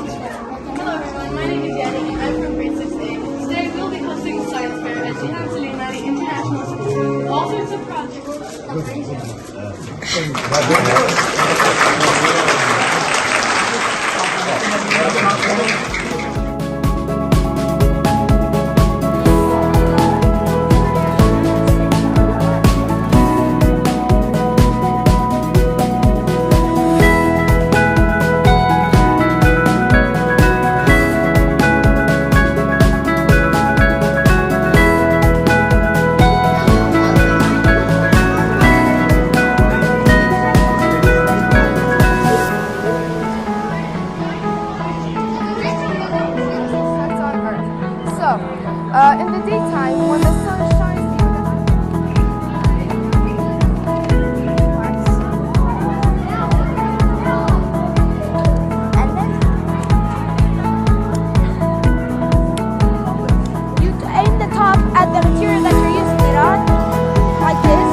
Hello everyone, my name is Yanni and I'm from grade 6A. Today we'll be hosting a science fair at Jihan Suleimani International School with all sorts of projects. In the daytime, when the sun shines through the and then you aim the top at the material that you're using it on, like this.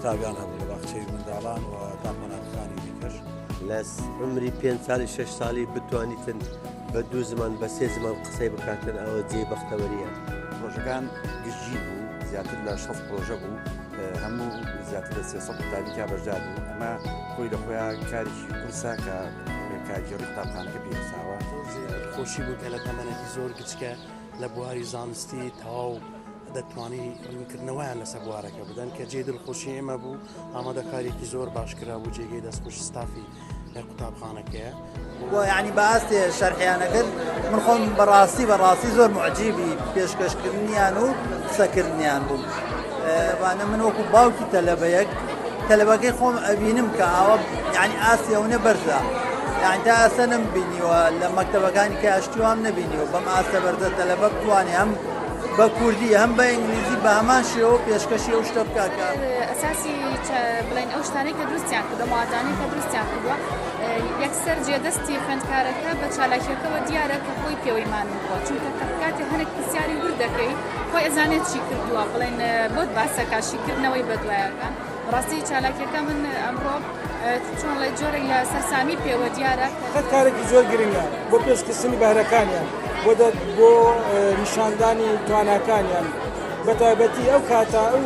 تابعان هبوو باخچەی منداڵان و دامەناکانی دیکەش لەس عمری 5 ساڵی 6 ساڵی بتوانیتن بە 2 زمان بە 3 زمان قسەی بکاتن ئەوە جێ بەختەوەریە پرۆژەکان گشتگیر بوو زیاتر لە 6 پرۆژە بوو هەموو زیاتر لە 300 قوتابیکا بەشدار بوو ئەمە خۆی لە خۆیان کارێکی قورسا کە کارگەڕی قوتابخانەکە پێویستاوە خۆشی بوو کە لە تەمەنێکی زۆر کچکە لە بواری زانستی تەواو دەتوانی ڕوونکردنەوەیان لەسەر بوارەکە بدەن کە جێ دڵخۆشی ئێمە بوو ئامادەکارێکی زۆر باشکرا بوو جێگەی دەستخۆش ستافی لە قوتابخانەکەیە ويعني باستی شرحیانەکەن من خۆم بەڕاستی زۆر معجیبی پێشکەشکردنیان و قسەکردنیان بووم وانە من وەکو باوکی تەلەبەکەی خۆم ئەبینم کە ئاوە یعنی ئاسیەونە بەرزە یعنی تا ئەسە نەمبینیوە لە مەکتەبەکانی کە ئاشتیوام نەبینیوە بەم ئاستە بەرزە تەلەبە بتوانێ هەم بە کوردی هەم بە ئینگلیزی بە هەمان شێوە پێشکەشی ئەو شتە بکاکە ئەساسی بڵێن ئەو شتانەی کە دروستیان کردو مادانەی کە دروستیان کردووە یەکسەر جێدەستی خوێندکارەکە بە چالاکیەکەەوە دیارە کە خۆی پێوەیمان بووە چونکە کاتی هەنێک پرسیاری ور دەکەی خۆی ئەزانێت چی کردووە بڵێن بۆت باسەکاشیکردنەوەی بەدوایەکان ڕاستی چالاکیەکە من ئەمڕۆ چۆن لە جۆرێک لە سەرسامی پێوە دیارە کارێکی زۆر گرنگە بۆ پێشکەشتنی بەهرەکانیان بۆ نیشاندانی تواناکانیان بە تایبەتی ئەو کاتە ئەو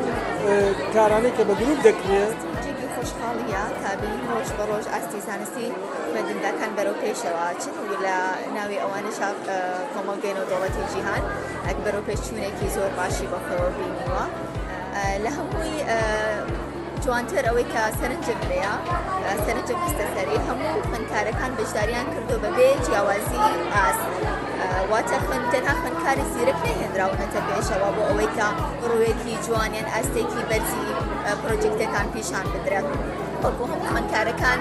کارانەی کە بە گروپ دەکرێت جێگی خۆشحاڵیە تابینی ڕۆژ بە ڕۆژ ئاستی زانستی خوێندنگەکان بەرەو پێشەوە چن و لە ناوی ئەوانش کۆمەلگەین و دەوڵەتی جیهان ئەک بەرەو پێشچوونێکی زۆر باشی بەخۆوە بینیوە لە هەمووی جوانتر ئەوەی کە سەرنجم لێە سەرنجم خستە سەری هەموو خوێندکارەکان بەشداریان کردو بەبێ جیاوازی ئاست واتە تەنها خوێندکاری زیرەک نەهێنراونەتە پێشەوە بۆ ئەوەی کە ڕوویەکی جوانیان ئاستێکی بەرزی پرۆجێکتەکان پیشان بدرێت وەکو هەموو خوێندکارەکان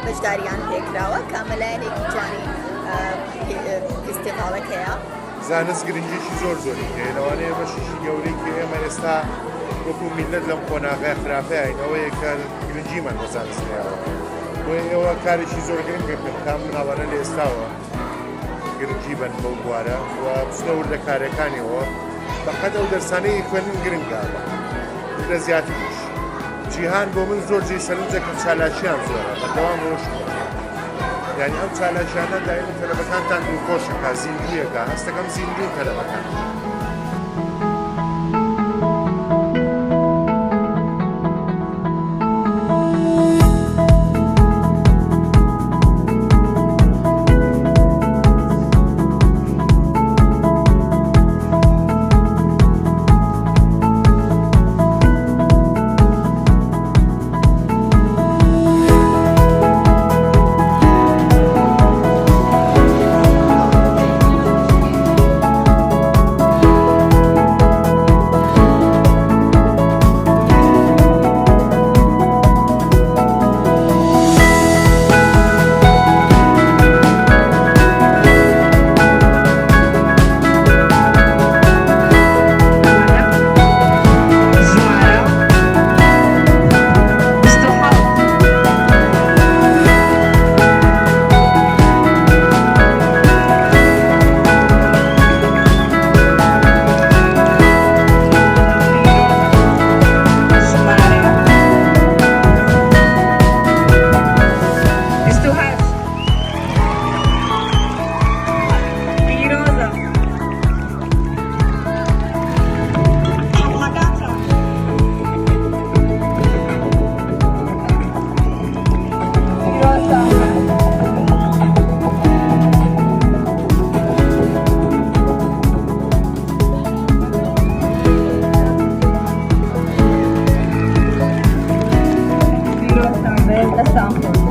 بەشداریان پێکراوە کامەلایەنێکی جوانی فستیڤالێک هەیە زانست گرنگیشی زۆری هەیە لەوانەیە بەشیشی گەورەی کە ئێمە ئێستا وەکو میلەت لەم قۆناغای خراپەیە ئەوەیە کە گرنگیمان بە زانست هەیەوە بۆ ئێوە کارێکی زۆر گرنگە کام مناڵانە لە ئێستاوە گرنگی بن بەو بوارە و بچنەوە لە کارەکانیەوە بەقەت ئەو دەرسانەی خوێندن گرنگە لە زیاتریش جیهان بۆ من زۆر جێی سەرنجە کە چالاشیان زۆرە بەردەوام ڕۆژ یعنی ئەم چالاشیانە دائیمەن تەلەبەکانتان دڵخۆشەکە زیندویەکە هەستەکەم زیندوی تەلەبەکان Stanford.